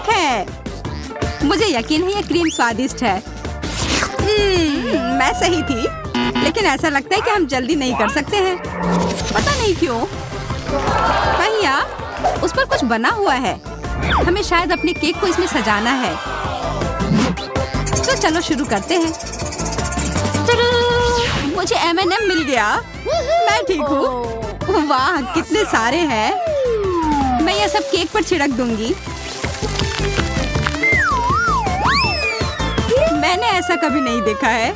ठीक है। मुझे यकीन है ये क्रीम स्वादिष्ट है। मैं सही थी, लेकिन ऐसा लगता है कि हम जल्दी नहीं कर सकते हैं। पता नहीं क्यों। भैया, उस पर कुछ बना हुआ है। हमें शायद अपने केक को इसमें सजाना है। तो चलो शुरू करते हैं। मुझे M&M मिल गया। मैं ठीक हूँ। वाह, कितने सारे हैं। मैं ये सब केक पर छिड़क दूंगी। मैंने ऐसा कभी नहीं देखा है।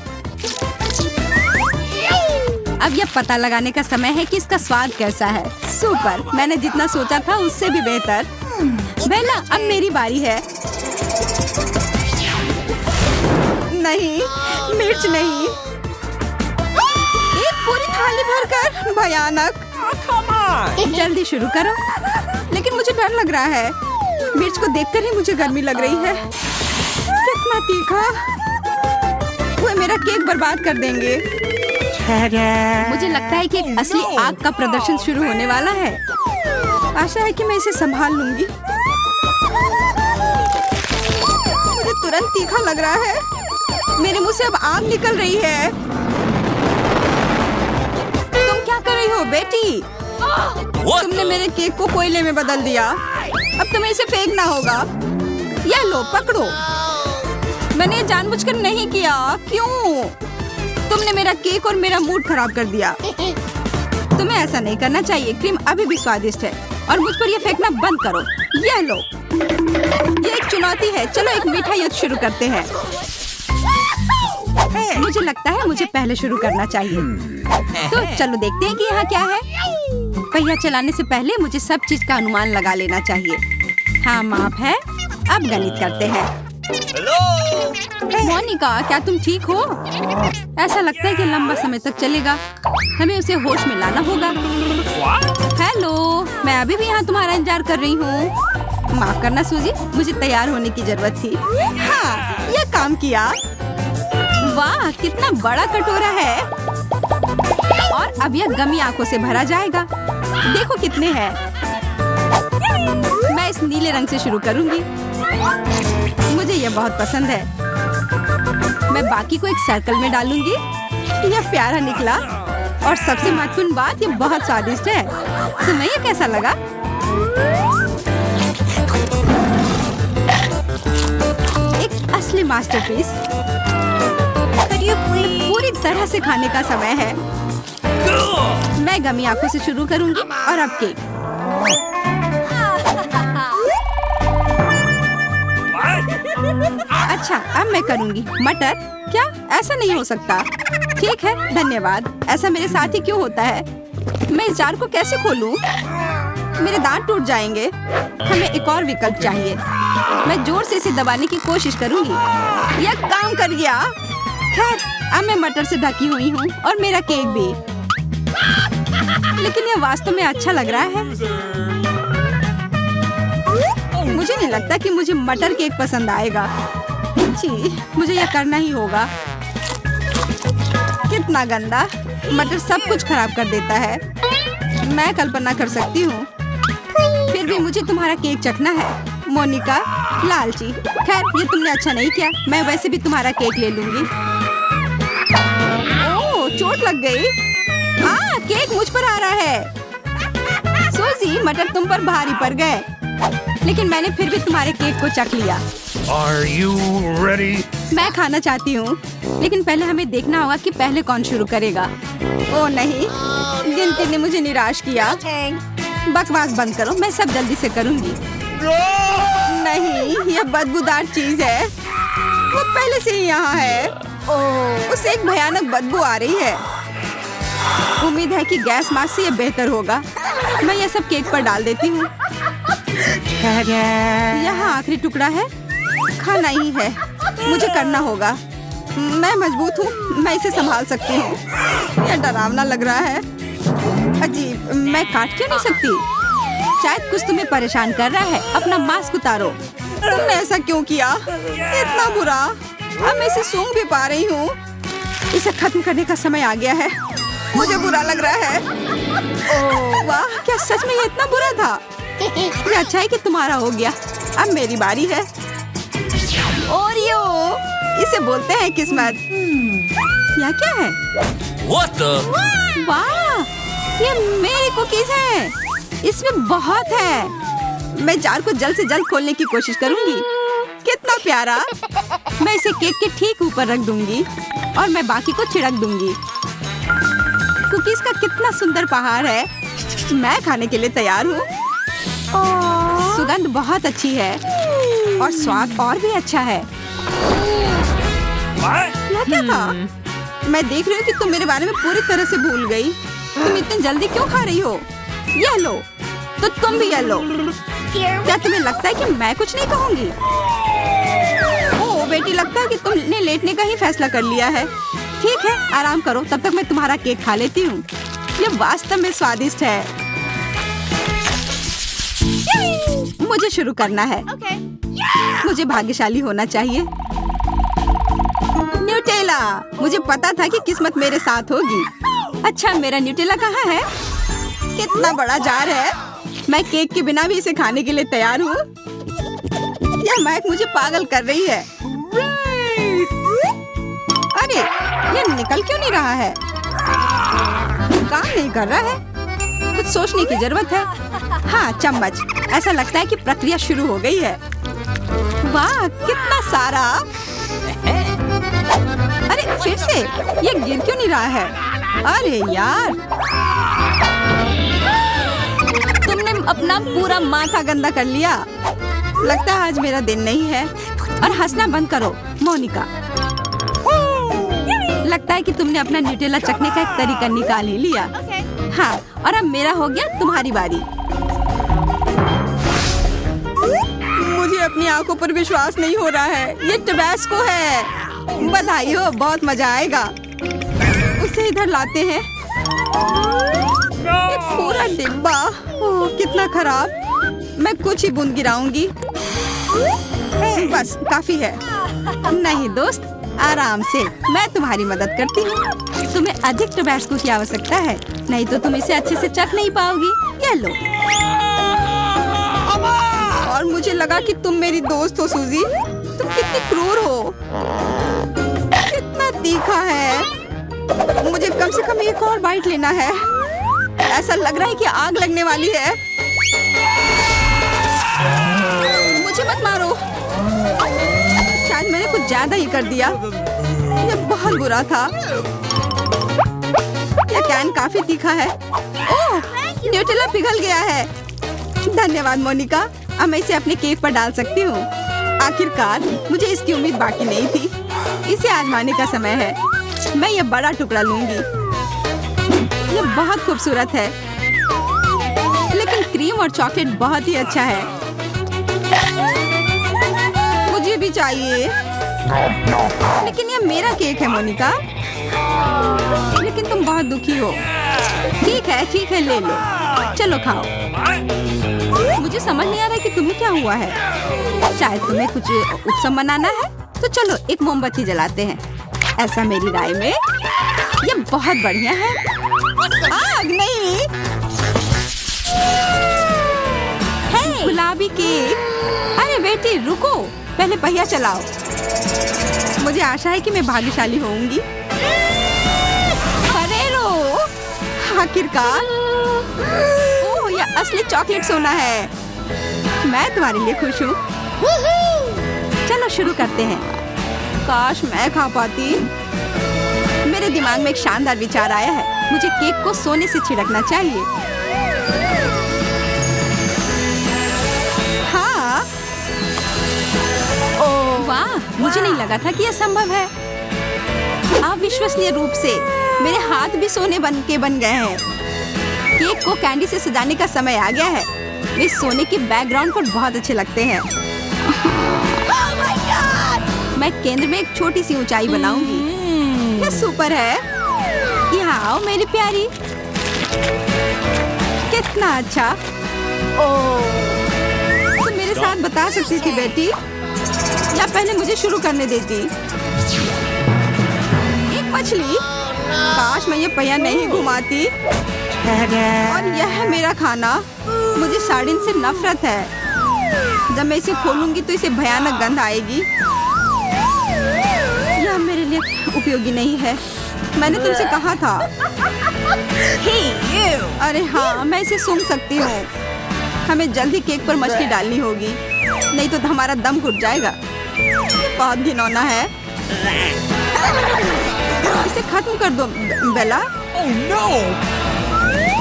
अब यह पता लगाने का समय है कि इसका स्वाद कैसा है। सुपर, मैंने जितना सोचा था उससे भी बेहतर। बेला, अब मेरी बारी है। नहीं, मिर्च नहीं। एक पूरी थाली भरकर, भयानक। जल्दी शुरू करो। लेकिन मुझे डर लग रहा है। मिर्च को देखकर ही मुझे गर्मी लग रही है। कितना तीखा। वो मेरा केक बर्बाद कर देंगे। मुझे लगता है कि एक असली आग का प्रदर्शन शुरू होने वाला है। आशा है कि मैं इसे संभाल लूंगी। मुझे तुरंत तीखा लग रहा है। मेरे मुंह से अब आग निकल रही है। तुम क्या कर रही हो बेटी? तुमने मेरे केक को कोयले में बदल दिया। अब तुम्हें इसे फेंकना होगा। यह लो, पकड़ो। मैंने ये जानबूझकर नहीं किया। क्यों? तुमने मेरा केक और मेरा मूड खराब कर दिया। तुम्हें ऐसा नहीं करना चाहिए। क्रीम अभी भी स्वादिष्ट है और मुझ पर यह फेंकना बंद करो। यह लो। ये एक चुनौती है। चलो एक मीठा युद्ध शुरू करते हैं। मुझे लगता है मुझे पहले शुरू करना चाहिए। तो चलो देखते हैं कि यहाँ क्या है। पहिया चलाने से पहले मुझे सब चीज का अनुमान लगा लेना चाहिए। हाँ, माप है। अब गणित करते हैं। मोनिका, क्या तुम ठीक हो? ऐसा लगता है कि लंबा समय तक चलेगा। हमें उसे होश में लाना होगा। हेलो, मैं अभी भी यहाँ तुम्हारा इंतजार कर रही हूँ। माफ करना सूजी, मुझे तैयार होने की जरूरत थी। हाँ, यह काम किया। वाह, कितना बड़ा कटोरा है। और अब यह गमी आंखों से भरा जाएगा। देखो कितने हैं। मैं इस नीले रंग से शुरू करूंगी। मुझे यह बहुत पसंद है। मैं बाकी को एक सर्कल में डालूंगी। यह प्यारा निकला। और सबसे महत्वपूर्ण बात, यह बहुत स्वादिष्ट है। तुम्हें यह कैसा लगा? एक असली मास्टरपीस। पूरी तरह से खाने का समय है। मैं गमी आंखों से शुरू करूंगी और अब केक। अच्छा, अब मैं करूंगी मटर। क्या? ऐसा नहीं हो सकता। ठीक है, धन्यवाद। ऐसा मेरे साथ ही क्यों होता है? मैं इस जार को कैसे खोलूं? मेरे दांत टूट जाएंगे। हमें एक और विकल्प चाहिए। मैं जोर से इसे दबाने की कोशिश करूंगी। यह काम कर गया। खैर, अब मैं मटर से ढकी हुई हूँ और मेरा केक भी। लेकिन यह वास्तव में अच्छा लग रहा है। मुझे नहीं लगता कि मुझे मटर केक पसंद आएगा। जी, मुझे यह करना ही होगा। कितना गंदा। मटर सब कुछ खराब कर देता है। मैं कल्पना कर सकती हूँ। फिर भी मुझे तुम्हारा केक चखना है। मोनिका, लालची। खैर, ये तुमने अच्छा नहीं किया। मैं वैसे भी तुम्हारा केक ले लूंगी। ओह, चोट लग गई। केक मुझ पर आ रहा है। सूजी, मटर तुम पर भारी पड़ गए। लेकिन मैंने फिर भी तुम्हारे केक को चख लिया। Are you ready? मैं खाना चाहती हूँ, लेकिन पहले हमें देखना होगा कि पहले कौन शुरू करेगा। ओह नहीं, गिनती ने मुझे निराश किया। बकवास बंद करो, मैं सब जल्दी से करूँगी। नहीं, यह बदबूदार चीज है। वो पहले से ही यहाँ है। उसे एक भयानक बदबू आ रही है। उम्मीद है कि गैस मास्क से यह बेहतर होगा। मैं यह सब केक पर डाल देती हूँ। यहाँ आखिरी टुकड़ा है। खाना ही है, मुझे करना होगा। मैं मजबूत हूँ, मैं इसे संभाल सकती हूँ। यह डरावना लग रहा है। अजीब, मैं काट क्यों नहीं सकती? शायद कुछ तुम्हें परेशान कर रहा है। अपना मास्क उतारो। तुमने ऐसा क्यों किया? इतना बुरा। अब मैं इसे सूंघ भी पा रही हूँ। इसे खत्म करने का समय आ गया है। मुझे बुरा लग रहा है। ओह वाह, क्या सच में ये इतना बुरा था? ये अच्छा है कि तुम्हारा हो गया। अब मेरी बारी है। ओरियो, इसे बोलते हैं किस्मत। यह क्या है? What the? वाह, ये मेरी कुकीज हैं। इसमें बहुत है। मैं जार को जल्द से जल्द खोलने की कोशिश करूंगी। कितना प्यारा। मैं इसे केक के ठीक ऊपर रख दूंगी और मैं बाकी को छिड़क दूंगी। कुकीज का कितना सुंदर पहाड़ है। मैं खाने के लिए तैयार हूँ। सुगंध बहुत अच्छी है और स्वाद और भी अच्छा है। यह क्या था? मैं देख रही हूँ कि तुम मेरे बारे में पूरी तरह से भूल गई। तुम इतनी जल्दी क्यों खा रही हो? यह लो, तो तुम भी यह लो। क्या तुम्हें लगता है कि मैं कुछ नहीं कहूँगी? ओह बेटी, लगता है कि तुमने लेटने का ही फैसला कर लिया है। ठीक है, आराम करो, तब तक मैं तुम्हारा केक खा लेती हूँ। यह वास्तव में स्वादिष्ट है। मुझे शुरू करना है। मुझे भाग्यशाली होना चाहिए। न्यूटेला, मुझे पता था कि किस्मत मेरे साथ होगी। अच्छा, मेरा न्यूटेला कहाँ है? कितना बड़ा जार है। मैं केक के बिना भी इसे खाने के लिए तैयार हूँ। यह महक मुझे पागल कर रही है। अरे, यह निकल क्यों नहीं रहा है? काम नहीं कर रहा है। कुछ सोचने की जरूरत है। हाँ, चम्मच। ऐसा लगता है कि प्रक्रिया शुरू हो गई है। वाह, कितना सारा। अरे फिर से, ये गिर क्यों नहीं रहा है? अरे यार, तुमने अपना पूरा माथा गंदा कर लिया। लगता है आज मेरा दिन नहीं है। और हंसना बंद करो, मोनिका। लगता है कि तुमने अपना न्यूटेला चखने का एक तरीका निकाल ही लिया। हाँ, और अब मेरा हो गया, तुम्हारी बारी। मुझे अपनी आंखों पर विश्वास नहीं हो रहा है। ये टबैस्को है। बधाई हो, बहुत मजा आएगा। उसे इधर लाते हैं। ये पूरा डिब्बा। ओह, कितना खराब। मैं कुछ ही बूंद गिराऊंगी। बस काफी है। नहीं दोस्त, आराम से, मैं तुम्हारी मदद करती हूँ। तुम्हें अधिक टबैस्को की आवश्यकता है, नहीं तो तुम इसे अच्छे से चख नहीं पाओगी। ये लो। और मुझे लगा कि तुम मेरी दोस्त हो सूजी। तुम कितनी क्रूर हो। कितना तीखा है। मुझे कम से कम एक और बाइट लेना है। ऐसा लग रहा है कि आग लगने वाली है। मुझे मत मारो। शायद मैंने कुछ ज्यादा ही कर दिया। यह बहुत बुरा था। यह कैन काफी तीखा है। ओह, न्यूटेला पिघल गया है। धन्यवाद मोनिका। अब मैं इसे अपने केक पर डाल सकती हूँ। आखिरकार, मुझे इसकी उम्मीद बाकी नहीं थी। इसे आजमाने का समय है। मैं ये बड़ा टुकड़ा लूंगी। यह बहुत खूबसूरत है, लेकिन क्रीम और चॉकलेट बहुत ही अच्छा है। मुझे भी चाहिए। लेकिन यह मेरा केक है मोनिका। लेकिन तुम बहुत दुखी हो। ठीक है, ले लो। चलो खाओ। मुझे समझ नहीं आ रहा कि तुम्हें क्या हुआ है। शायद तुम्हें कुछ उत्सव मनाना है। तो चलो एक मोमबत्ती जलाते हैं। ऐसा मेरी राय में यह बहुत बढ़िया है। आग नहीं। हे, गुलाबी केक। अरे बेटी रुको, पहले पहिया चलाओ। मुझे आशा है कि मैं भाग्यशाली होऊंगी। फरेरो, आखिरकार। ओह, यह असली चॉकलेट सोना है। मैं तुम्हारे लिए खुश हूँ। चलो शुरू करते हैं। काश मैं खा पाती। मेरे दिमाग में एक शानदार विचार आया है। मुझे केक को सोने से छिड़कना चाहिए। हाँ। ओह वाह, मुझे नहीं लगा था कि यह संभव है। अविश्वसनीय रूप से मेरे हाथ भी सोने बन गए हैं। केक को कैंडी से सजाने का समय आ गया है। वे सोने के बैकग्राउंड पर बहुत अच्छे लगते हैं। मैं केंद्र में एक छोटी सी ऊंचाई बनाऊंगी। यह सुपर है। यहाँ आओ मेरी प्यारी। कितना अच्छा। तुम मेरे साथ बता सकती थी बेटी, या पहले मुझे शुरू करने देती। एक मछली। काश मैं ये पहिया नहीं घुमाती। और यह है मेरा खाना। मुझे सार्डिन से नफरत है। जब मैं इसे खोलूंगी तो इसे भयानक गंध आएगी। यह मेरे लिए उपयोगी नहीं है। मैंने तुमसे कहा था। अरे हाँ, मैं इसे सूंघ सकती हूँ। हमें जल्दी केक पर मछली डालनी होगी, नहीं तो हमारा दम घुट जाएगा। बहुत घिनौना है। इसे खत्म कर दो बेला।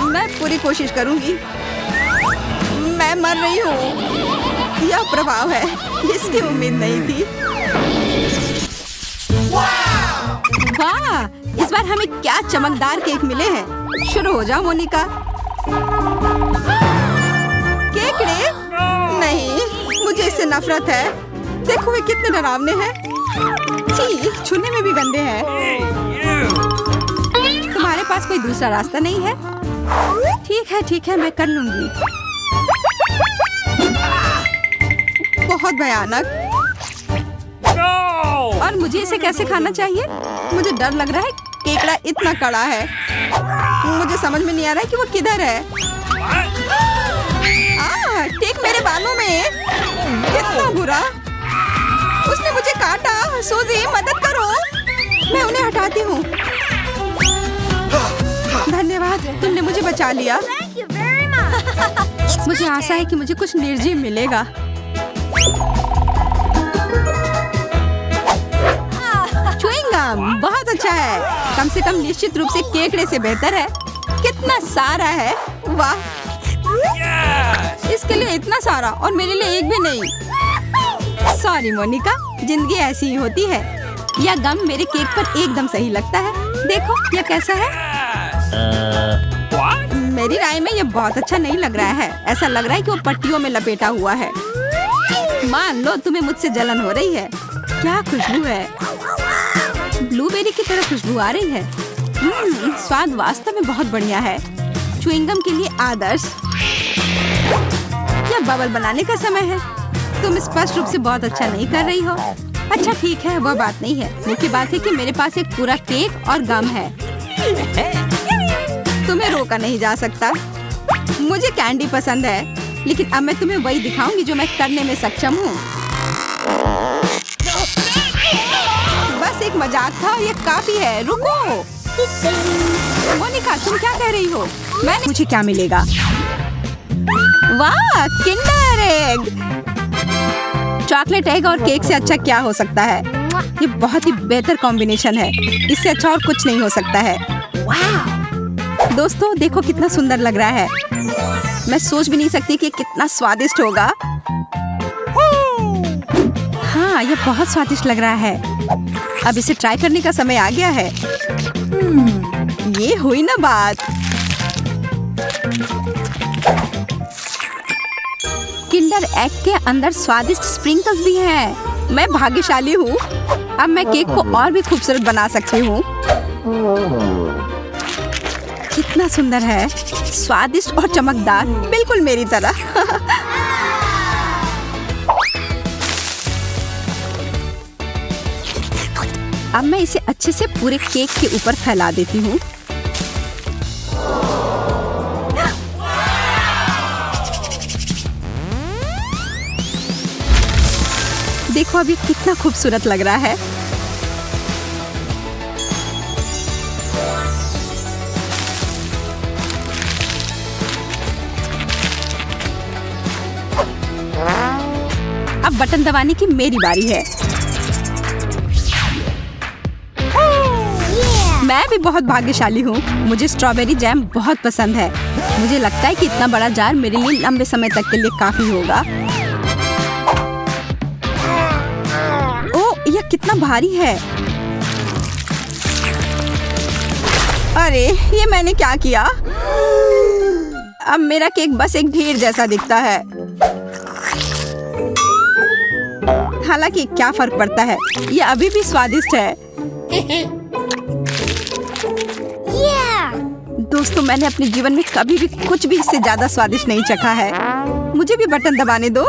मैं पूरी कोशिश करूंगी। मैं मर रही हूँ। यह प्रभाव है, इसकी उम्मीद नहीं थी। वाह, इस बार हमें क्या चमकदार केक मिले हैं। शुरू हो जाओ मोनिका। केकड़े? नहीं, मुझे इससे नफरत है। देखो वे कितने डरावने हैं। छी, छूने में भी गंदे हैं। तुम्हारे पास कोई दूसरा रास्ता नहीं है? ठीक है, मैं कर लूंगी। बहुत भयानक। और मुझे इसे कैसे खाना चाहिए? मुझे डर लग रहा है। केकड़ा इतना कड़ा है, मुझे समझ में नहीं आ रहा है कि वो किधर है। केक मेरे बालों में। कितना बुरा। उसने मुझे काटा। सूजी, मदद करो। मैं उन्हें हटाती हूँ। धन्यवाद, तुमने मुझे बचा लिया। मुझे आशा है कि मुझे कुछ निर्जीव मिलेगा। च्युइंगम बहुत अच्छा है। कम से कम निश्चित रूप से केकड़े से बेहतर है। कितना सारा है। वाह, इसके लिए इतना सारा और मेरे लिए एक भी नहीं। सॉरी मोनिका, जिंदगी ऐसी ही होती है। यह गम मेरे केक पर एकदम सही लगता है। देखो यह कैसा है। मेरी राय में यह बहुत अच्छा नहीं लग रहा है। ऐसा लग रहा है कि वो पट्टियों में लपेटा हुआ है। मान लो तुम्हें मुझसे जलन हो रही है। क्या खुशबू है। ब्लूबेरी की तरह खुशबू आ रही है। स्वाद वास्तव में बहुत बढ़िया है। च्युइंगम के लिए आदर्श। यह बबल बनाने का समय है। तुम स्पष्ट रूप से बहुत अच्छा नहीं कर रही हो। अच्छा ठीक है, वह बात नहीं है। मुख्य बात है कि मेरे पास एक पूरा केक और गम है। तुम्हें रोका नहीं जा सकता। मुझे कैंडी पसंद है, लेकिन अब मैं तुम्हें वही दिखाऊंगी जो मैं करने में सक्षम हूँ। बस एक मजाक था, ये काफी है। रुको मोनिका, तुम क्या कह रही हो? मुझे क्या मिलेगा? वाह, किंडर एग। चॉकलेट एग और केक से अच्छा क्या हो सकता है? ये बहुत ही बेहतर कॉम्बिनेशन है। इससे अच्छा और कुछ नहीं हो सकता है। दोस्तों देखो कितना सुंदर लग रहा है। मैं सोच भी नहीं सकती कि कितना स्वादिष्ट होगा। हाँ, यह बहुत स्वादिष्ट लग रहा है। अब इसे ट्राई करने का समय आ गया है। ये हुई ना बात। किंडर एग के अंदर स्वादिष्ट स्प्रिंकल्स भी हैं। मैं भाग्यशाली हूँ। अब मैं केक को और भी खूबसूरत बना सकती हूँ। कितना सुंदर है, स्वादिष्ट और चमकदार, बिल्कुल मेरी तरह। अब मैं इसे अच्छे से पूरे केक के ऊपर फैला देती हूँ। देखो अब ये कितना खूबसूरत लग रहा है। अब बटन दबाने की मेरी बारी है। मैं भी बहुत भाग्यशाली हूँ। मुझे स्ट्रॉबेरी जैम बहुत पसंद है। मुझे लगता है कि इतना बड़ा जार मेरे लिए लंबे समय तक के लिए काफी होगा। ओह, यह कितना भारी है। अरे ये मैंने क्या किया? अब मेरा केक बस एक ढेर जैसा दिखता है। हालांकि क्या फर्क पड़ता है, ये अभी भी स्वादिष्ट है। दोस्तों मैंने अपने जीवन में कभी भी कुछ भी इससे ज्यादा स्वादिष्ट नहीं चखा है। मुझे भी बटन दबाने दो।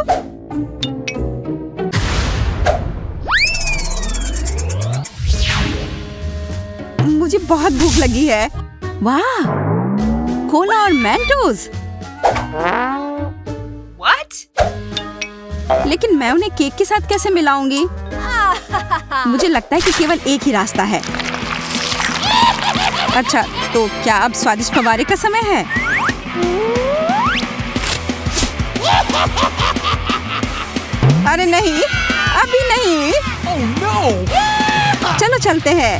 मुझे बहुत भूख लगी है। वाह, कोला और मेंटोस। What? लेकिन मैं उन्हें केक के साथ कैसे मिलाऊंगी? मुझे लगता है कि केवल एक ही रास्ता है। अच्छा, तो क्या अब स्वादिष्ट फव्वारे का समय है? अरे नहीं, अभी नहीं। Oh no! चलो चलते हैं।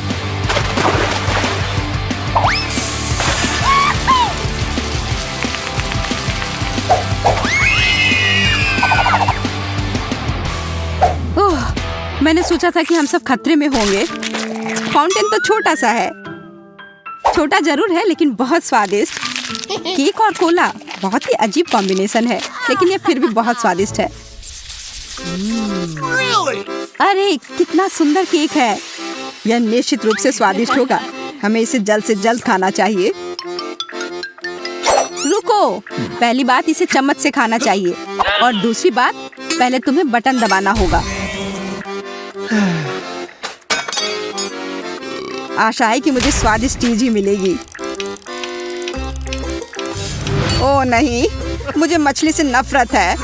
ओह, मैंने सोचा था कि हम सब खतरे में होंगे। फाउंटेन तो छोटा सा है। छोटा जरूर है लेकिन बहुत स्वादिष्ट। केक और कोला बहुत ही अजीब कॉम्बिनेशन है, लेकिन ये फिर भी बहुत स्वादिष्ट है। Really? अरे कितना सुंदर केक है। यह निश्चित रूप से स्वादिष्ट होगा। हमें इसे जल्द से जल्द खाना चाहिए। रुको, पहली बात इसे चम्मच से खाना चाहिए और दूसरी बात पहले तुम्हें बटन दबाना होगा। आशा है कि मुझे स्वादिष्ट चीज ही मिलेगी। ओह नहीं, मुझे मछली से नफरत है।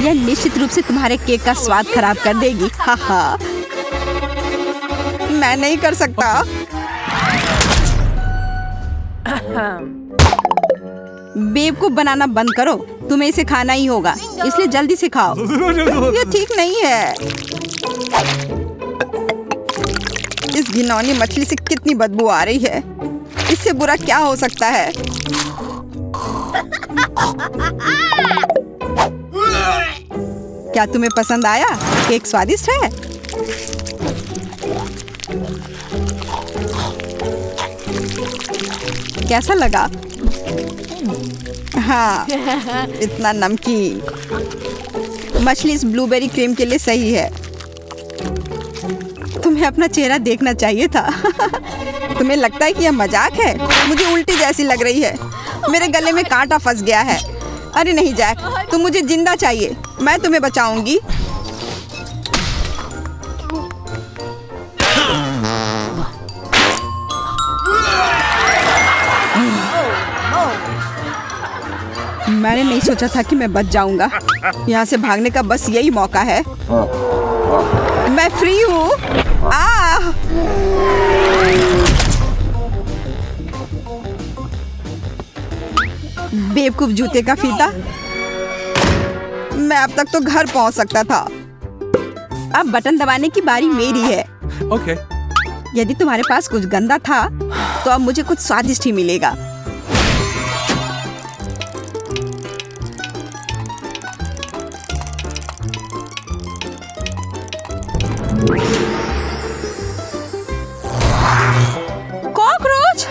यह निश्चित रूप से तुम्हारे केक का स्वाद खराब कर देगी। हा हा, मैं नहीं कर सकता। बेवकूफ बनाना बंद करो। तुम्हें इसे खाना ही होगा, इसलिए जल्दी से खाओ। ये ठीक नहीं है। इस घिनौनी मछली से कितनी बदबू आ रही है। इससे बुरा क्या हो सकता है? क्या तुम्हें पसंद आया? केक स्वादिष्ट है। कैसा लगा? हाँ, इतना नमकीन। मछली इस ब्लूबेरी क्रीम के लिए सही है। तुम्हें अपना चेहरा देखना चाहिए था। तुम्हें लगता है कि यह मजाक है? मुझे उल्टी जैसी लग रही है। मेरे गले में कांटा फंस गया है। अरे नहीं जैक, तुम मुझे जिंदा चाहिए। मैं तुम्हें बचाऊंगी। मैंने नहीं सोचा था कि मैं बच जाऊंगा। यहाँ से भागने का बस यही मौका है। मैं फ्री हूँ। बेवकूफ जूते का फीता। मैं अब तक तो घर पहुँच सकता था। अब बटन दबाने की बारी मेरी है। Okay. यदि तुम्हारे पास कुछ गंदा था, तो अब मुझे कुछ स्वादिष्ट ही मिलेगा। कॉकरोच!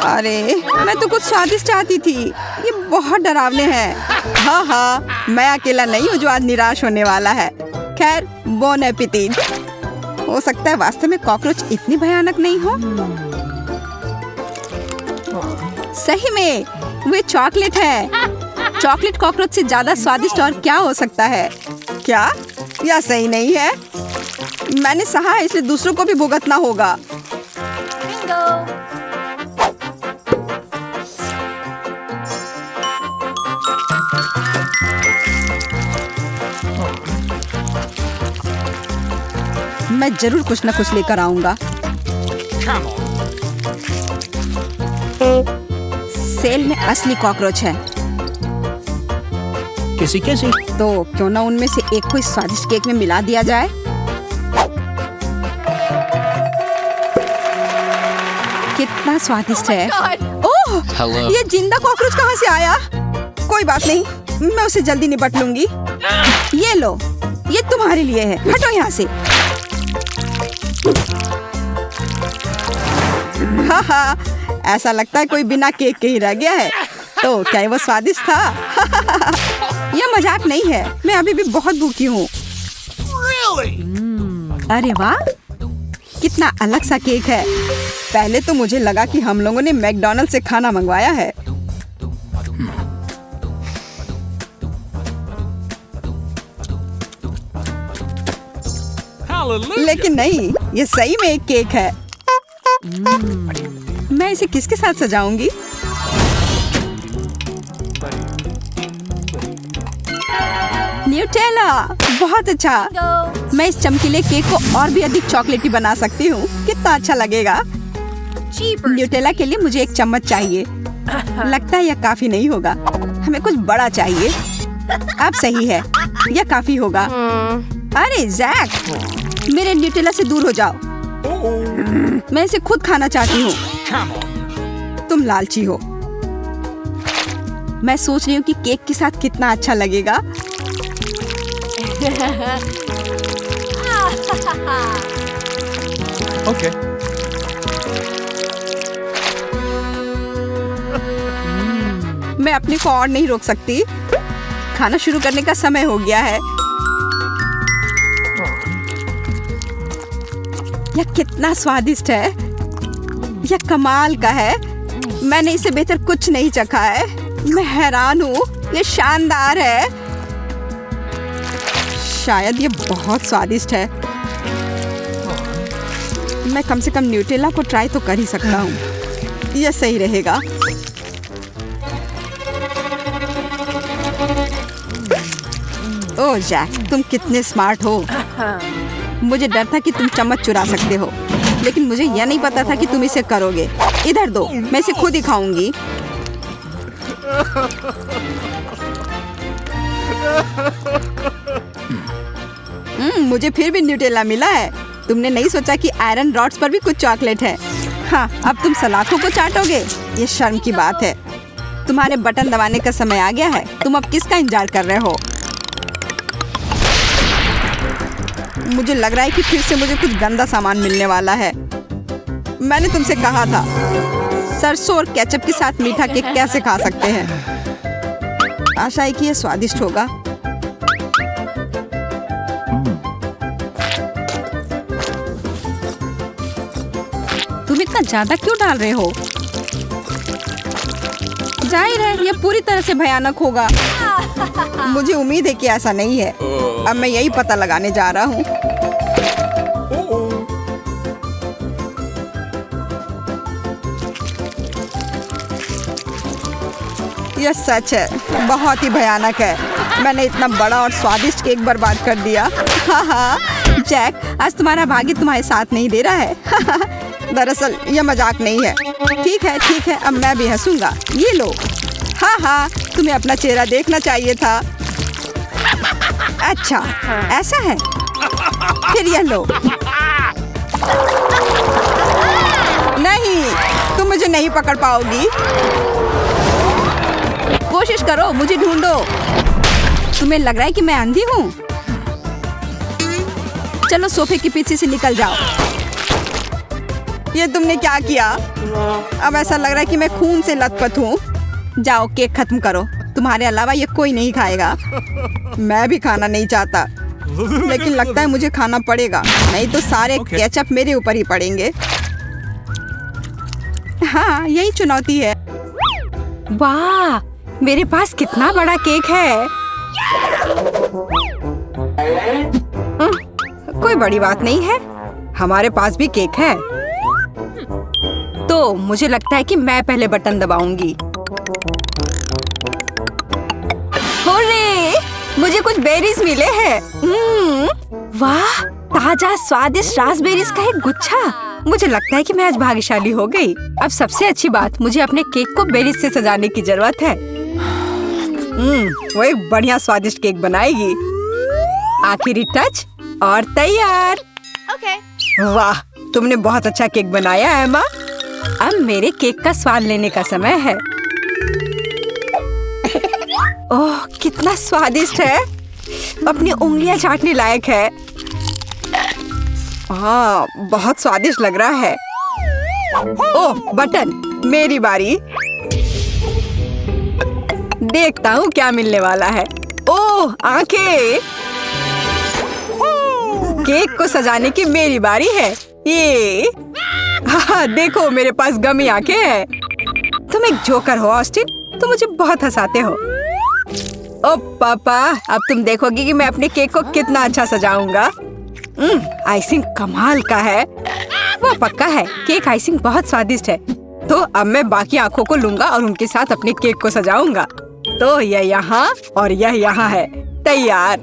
अरे, मैं तो कुछ स्वादिष्ट चाहती थी। ये बहुत डरावने हैं। हाँ हाँ, मैं अकेला नहीं हूँ जो आज निराश होने वाला है। खैर, बोन एपेटिट। हो सकता है वास्तव में कॉकरोच इतनी भयानक नहीं हो। सही में, वे चॉकलेट है। चॉकलेट कॉकरोच से ज्यादा स्वादिष्ट और क्या हो सकता है? क्या? यह सही नहीं है। मैंने सहा है, इसलिए दूसरों को भी भुगतना होगा। मैं जरूर कुछ न कुछ लेकर आऊंगा। Come on. सेल में असली कॉकरोच है, Kissy. तो क्यों ना उनमें से एक को इस स्वादिष्ट केक में मिला दिया जाए। कितना स्वादिष्ट है। ओह, ये जिंदा कॉकरोच कहाँ से आया? कोई बात नहीं, मैं उसे जल्दी निपट लूंगी। ये लो, ये तुम्हारे लिए है। हटो यहाँ से। हाँ हाँ, ऐसा लगता है कोई बिना केक के ही रह गया है। तो क्या वो स्वादिष्ट था? यह मजाक नहीं है। मैं अभी भी बहुत भूखी हूँ। Really? अरे वाह, कितना अलग सा केक है। पहले तो मुझे लगा कि हम लोगों ने मैकडॉनल्ड से खाना मंगवाया है। Hallelujah. लेकिन नहीं, ये सही में एक केक है। मैं इसे किसके साथ सजाऊंगी? न्यूटेला, बहुत अच्छा। मैं इस चमकीले केक को और भी अधिक चॉकलेटी बना सकती हूँ। कितना अच्छा लगेगा। न्यूटेला के लिए मुझे एक चम्मच चाहिए। लगता है यह काफी नहीं होगा, हमें कुछ बड़ा चाहिए। अब सही है, यह काफी होगा। अरे जैक, मेरे न्यूटेला से दूर हो जाओ। मैं इसे खुद खाना चाहती हूँ। Come on. तुम लालची हो। मैं सोच रही हूँ कि केक के साथ कितना अच्छा लगेगा। Okay. मैं अपने को और नहीं रोक सकती। खाना शुरू करने का समय हो गया है। यह कितना स्वादिष्ट है। यह कमाल का है। मैंने इसे बेहतर कुछ नहीं चखा है। मैं हैरान हूँ। यह शानदार है। शायद यह बहुत स्वादिष्ट है। मैं कम से कम न्यूटेला को ट्राई तो कर ही सकता हूँ। यह सही रहेगा। ओह जैक, तुम कितने स्मार्ट हो। मुझे डर था कि तुम चम्मच चुरा सकते हो, लेकिन मुझे यह नहीं पता था कि तुम इसे करोगे। इधर दो, मैं इसे खुद ही खाऊंगी। मुझे फिर भी न्यूटेला मिला है। तुमने नहीं सोचा कि आयरन रॉड्स पर भी कुछ चॉकलेट है। हाँ, अब तुम सलाखों को चाटोगे। ये शर्म की बात है। तुम्हारे बटन दबाने का समय आ गया है। तुम अब किसका इंतजार कर रहे हो? मुझे लग रहा है कि फिर से मुझे कुछ गंदा सामान मिलने वाला है। मैंने तुमसे कहा था, सरसों और केचप के साथ मीठा केक कैसे खा सकते हैं। आशा है कि यह स्वादिष्ट होगा। तुम इतना ज्यादा क्यों डाल रहे हो? जाहिर है यह पूरी तरह से भयानक होगा। मुझे उम्मीद है कि ऐसा नहीं है। अब मैं यही पता लगाने जा रहा हूँ। यह सच है, बहुत ही भयानक है। मैंने इतना बड़ा और स्वादिष्ट केक बर्बाद कर दिया। हाँ हाँ जैक, आज तुम्हारा भाग्य तुम्हारे साथ नहीं दे रहा है। दरअसल यह मजाक नहीं है। ठीक है, अब मैं भी हंसूंगा। ये लो। हाँ हाँ, तुम्हें अपना चेहरा देखना चाहिए था। अच्छा, ऐसा है। फिर यह लो। नहीं, तुम मुझे नहीं पकड़ पाओगी। कोशिश करो, मुझे ढूंढो। तुम्हें लग रहा है कि मैं अंधी हूँ? चलो सोफे के पीछे से निकल जाओ। ये तुमने क्या किया? अब ऐसा लग रहा है कि मैं खून से लथपथ हूँ। जाओ, केक खत्म करो। तुम्हारे अलावा ये कोई नहीं खाएगा। मैं भी खाना नहीं चाहता, लेकिन लगता है मुझे खाना पड़ेगा, नहीं तो सारे केचप मेरे ऊपर ही पड़ेंगे। हाँ, यही चुनौती है। वाह, मेरे पास कितना बड़ा केक है। कोई बड़ी बात नहीं है, हमारे पास भी केक है। तो मुझे लगता है कि मैं पहले बटन दबाऊंगी। होरे, मुझे कुछ बेरीज मिले हैं। वाह, ताजा स्वादिष्ट रास्पबेरीज का एक गुच्छा। मुझे लगता है कि मैं आज भाग्यशाली हो गई। अब सबसे अच्छी बात, मुझे अपने केक को बेरीज से सजाने की जरूरत है। वो एक बढ़िया स्वादिष्ट केक बनाएगी। आखिरी टच और तैयार। वाह, तुमने बहुत अच्छा केक बनाया है एम्मा। अब मेरे केक का स्वाद लेने का समय है। ओह, कितना स्वादिष्ट है। अपनी उंगलियां चाटने लायक है। हाँ, बहुत स्वादिष्ट लग रहा है। ओह, बटन, मेरी बारी। देखता हूँ क्या मिलने वाला है। ओह, आंखें। केक को सजाने की मेरी बारी है। ये हाँ, देखो मेरे पास गमी आंखें हैं। तुम एक जोकर हो ऑस्टिन, तुम मुझे बहुत हंसाते हो। ओ पापा, अब तुम देखोगी कि मैं अपने केक को कितना अच्छा सजाऊंगा। आइसिंग कमाल का है। वो पक्का है, केक आइसिंग बहुत स्वादिष्ट है। तो अब मैं बाकी आंखों को लूंगा और उनके साथ अपने केक को सजाऊंगा। तो यह यहाँ और यह यहाँ है। तैयार।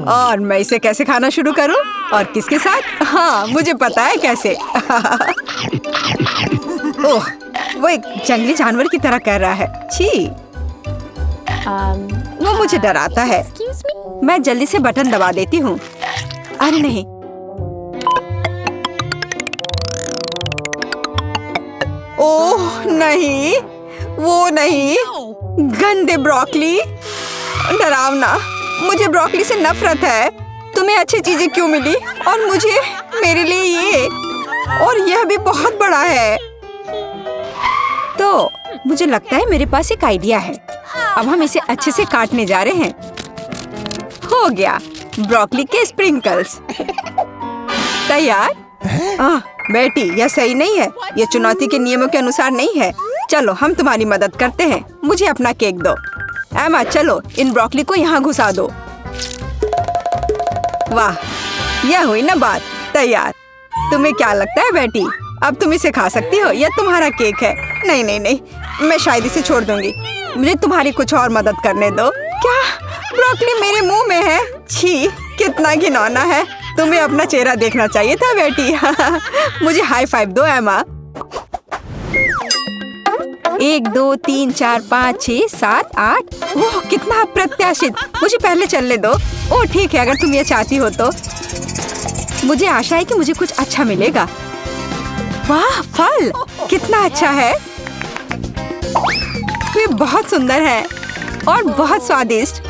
और मैं इसे कैसे खाना शुरू करूं? और किसके साथ? हाँ, मुझे पता है कैसे। ओह, वो एक जंगली जानवर की तरह कर रहा है। छी, वो मुझे डराता है। मैं जल्दी से बटन दबा देती हूँ। अरे नहीं, ओह नहीं, वो नहीं, गंदे ब्रोकली, डरावना। मुझे ब्रोकली से नफरत है। तुम्हें अच्छी चीजें क्यों मिली और मुझे, मेरे लिए ये, और यह भी बहुत बड़ा है। तो मुझे लगता है मेरे पास एक आइडिया है। अब हम इसे अच्छे से काटने जा रहे हैं। हो गया, ब्रोकली के स्प्रिंकल्स तैयार। बेटी, यह सही नहीं है। यह चुनौती के नियमों के अनुसार नहीं है। चलो, हम तुम्हारी मदद करते हैं। मुझे अपना केक दो। एमा, चलो इन ब्रोकली को यहाँ घुसा दो। वाह, यह हुई ना बात। तैयार। तुम्हें क्या लगता है बेटी, अब तुम इसे खा सकती हो? यह तुम्हारा केक है। नहीं नहीं नहीं, मैं शायद इसे छोड़ दूंगी। मुझे तुम्हारी कुछ और मदद करने दो। क्या ब्रोकली मेरे मुंह में है? छी, कितना घिनौना है। तुम्हें अपना चेहरा देखना चाहिए था बेटी। मुझे हाई फाइव दो एमा। 1 2 3 4 5 6 7 8। ओह, कितना अप्रत्याशित। मुझे पहले चलने दो। ओह ठीक है, अगर तुम ये चाहती हो तो। मुझे आशा है कि मुझे कुछ अच्छा मिलेगा। वाह, फल कितना अच्छा है। ये बहुत सुंदर है और बहुत स्वादिष्ट।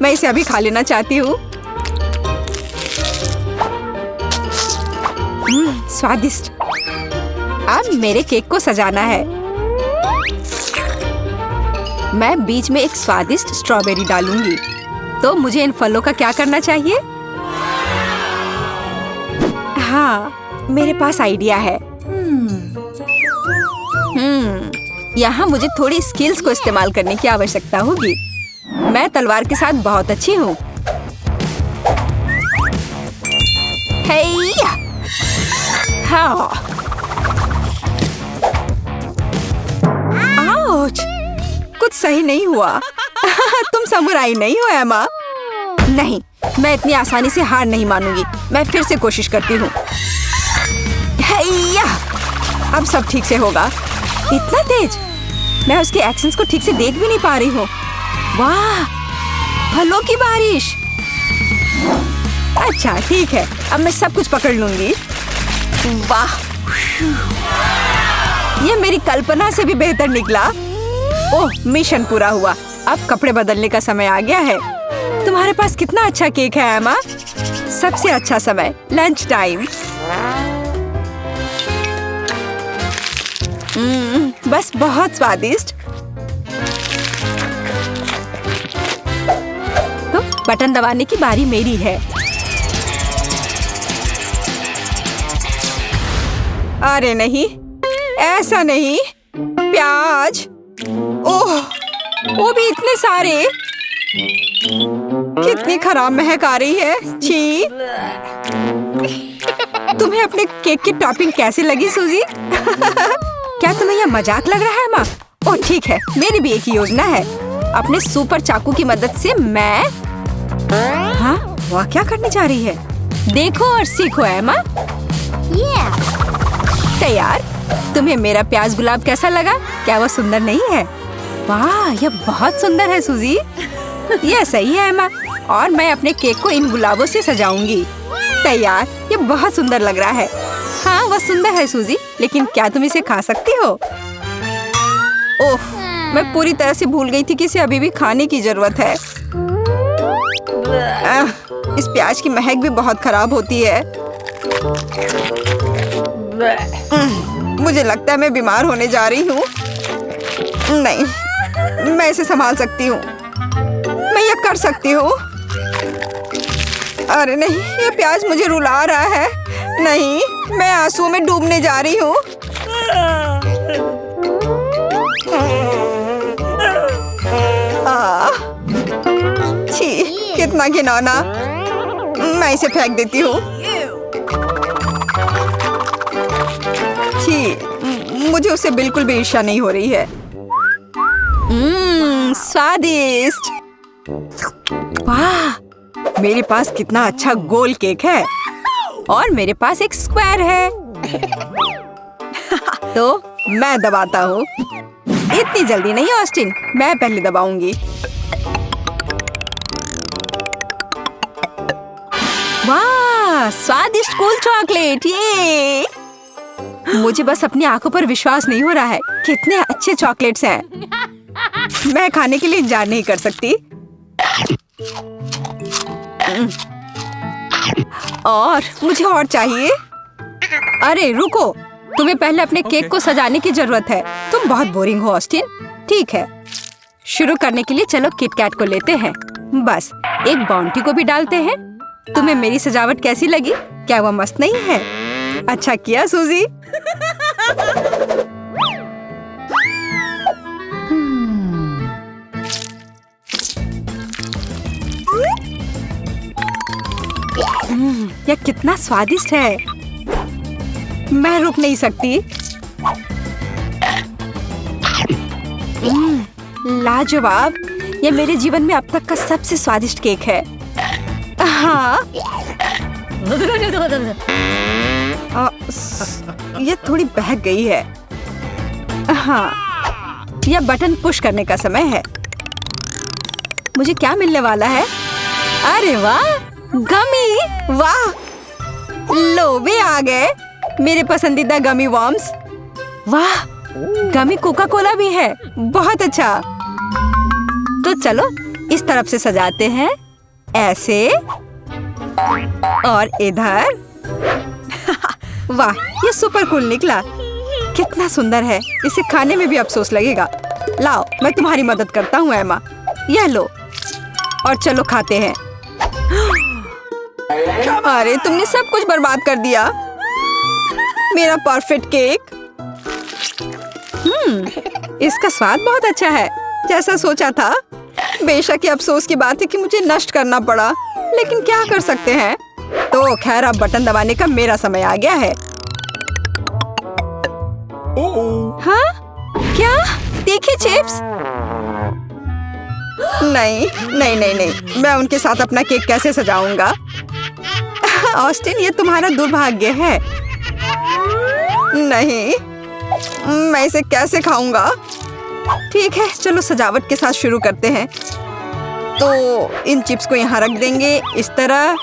मैं इसे अभी खा लेना चाहती हूँ। स्वादिष्ट। अब मेरे केक को सजाना है। मैं बीच में एक स्वादिष्ट स्ट्रॉबेरी डालूंगी। तो मुझे इन फलों का क्या करना चाहिए? हाँ, मेरे पास आइडिया है। यहाँ मुझे थोड़ी स्किल्स को इस्तेमाल करने की आवश्यकता होगी। मैं तलवार के साथ बहुत अच्छी हूँ। हेया! हाँ। आउच! कुछ सही नहीं हुआ। तुम समुराई नहीं हो एमा। नहीं, मैं इतनी आसानी से हार नहीं मानूंगी। मैं फिर से कोशिश करती हूँ। हेया! अब सब ठीक से होगा। इतना तेज, मैं उसके एक्शंस को ठीक से देख भी नहीं पा रही हूँ। वाह, फलों की बारिश। अच्छा ठीक है, अब मैं सब कुछ पकड़ लूंगी। वाह, ये मेरी कल्पना से भी बेहतर निकला। ओह, मिशन पूरा हुआ। अब कपड़े बदलने का समय आ गया है। तुम्हारे पास कितना अच्छा केक है एमा। सबसे अच्छा समय, लंच टाइम। बस बहुत स्वादिष्ट। तो बटन दबाने की बारी मेरी है। अरे नहीं, ऐसा नहीं। प्याज, ओह, वो भी इतने सारे। कितनी खराब महक आ रही है। छी। तुम्हें अपने केक की टॉपिंग कैसे लगी सूजी? क्या तुम्हें यह मजाक लग रहा है माँ? ओह ठीक है, मेरी भी एक योजना है। अपने सुपर चाकू की मदद से मैं, हाँ, वह क्या करने जा रही है? देखो और सीखो एमा। तैयार। तुम्हें मेरा प्याज गुलाब कैसा लगा? क्या वो सुंदर नहीं है? वाह, यह बहुत सुंदर है सूजी। यह सही है एमा। और मैं अपने केक को इन गुलाबों से सजाऊंगी। तैयार। यह बहुत सुंदर लग रहा है। हाँ, वह सुंदर है सूजी, लेकिन क्या तुम इसे खा सकती हो? ओह, मैं पूरी तरह से भूल गई थी कि इसे अभी भी खाने की जरूरत है। इस प्याज की महक भी बहुत खराब होती है। मुझे लगता है मैं बीमार होने जा रही हूँ। नहीं, मैं इसे संभाल सकती हूँ। मैं यह कर सकती हूँ। अरे नहीं, ये प्याज मुझे रुला रहा है। नहीं, मैं आंसुओं में डूबने जा रही हूँ। छी, कितना घिनौना। मैं इसे फेंक देती हूँ। छी, मुझे उससे बिल्कुल भी ईर्ष्या नहीं हो रही है। स्वादिष्ट। वाह, मेरे पास कितना अच्छा गोल केक है और मेरे पास एक स्क्वायर है। तो मैं दबाता हूँ। इतनी जल्दी नहीं ऑस्टिन, मैं पहले दबाऊंगी। वाह, स्वादिष्ट कूल चॉकलेट, ये! मुझे बस अपनी आंखों पर विश्वास नहीं हो रहा है। कितने अच्छे चॉकलेट्स हैं। मैं खाने के लिए इंतजार नहीं कर सकती। और मुझे और चाहिए। अरे रुको, तुम्हें पहले अपने केक को सजाने की जरूरत है। तुम बहुत बोरिंग हो ऑस्टिन। ठीक है, शुरू करने के लिए चलो किटकैट को लेते हैं। बस एक बाउंटी को भी डालते हैं। तुम्हें मेरी सजावट कैसी लगी? क्या वो मस्त नहीं है? अच्छा किया सूजी। यह कितना स्वादिष्ट है। मैं रुक नहीं सकती। लाजवाब, यह मेरे जीवन में अब तक का सबसे स्वादिष्ट केक है। हाँ, ये थोड़ी बहक गई है। हाँ, यह बटन पुश करने का समय है। मुझे क्या मिलने वाला है? अरे वाह, गमी! वाह, लो वे आ गए मेरे पसंदीदा गमी वॉर्म्स। वाह, गमी कोका कोला भी है। बहुत अच्छा। तो चलो इस तरफ से सजाते हैं, ऐसे और इधर। वाह, ये सुपर कूल निकला। कितना सुंदर है। इसे खाने में भी अफसोस लगेगा। लाओ, मैं तुम्हारी मदद करता हूँ एमा। यह लो और चलो खाते हैं। अरे तुमने सब कुछ बर्बाद कर दिया। मेरा परफेक्ट केक। इसका स्वाद बहुत अच्छा है, जैसा सोचा था। बेशक ये अफसोस की बात है कि मुझे नष्ट करना पड़ा, लेकिन क्या कर सकते हैं। तो खैर, अब बटन दबाने का मेरा समय आ गया है। हाँ? क्या? देखिए चिप्स। नहीं नहीं नहीं नहीं, मैं उनके साथ अपना केक कैसे सजाऊंगा? ऑस्टिन, ये तुम्हारा दुर्भाग्य है। नहीं, मैं इसे कैसे खाऊंगा? ठीक है, चलो सजावट के साथ शुरू करते हैं। तो इन चिप्स को यहाँ रख देंगे, इस तरह।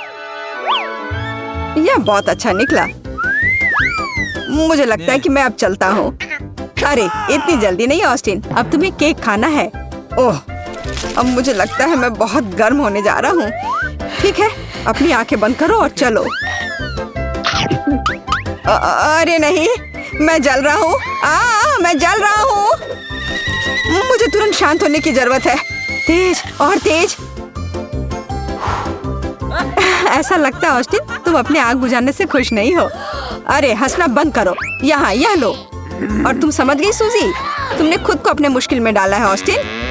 यह बहुत अच्छा निकला। मुझे लगता है कि मैं अब चलता हूँ। अरे इतनी जल्दी नहीं ऑस्टिन, अब तुम्हें केक खाना है। ओह, अब मुझे लगता है मैं बहुत गर्म होने जा रहा हूँ। ठीक है, अपनी आंखें बंद करो और चलो। अरे नहीं, मैं जल रहा हूँ। मैं जल रहा हूँ। मुझे तुरंत शांत होने की जरूरत है। तेज और तेज। ऐसा लगता है ऑस्टिन, तुम अपने आग बुझाने से खुश नहीं हो। अरे हंसना बंद करो। यहाँ, यह लो। और तुम समझ गई सूजी, तुमने खुद को अपने मुश्किल में डाला है ऑस्टिन।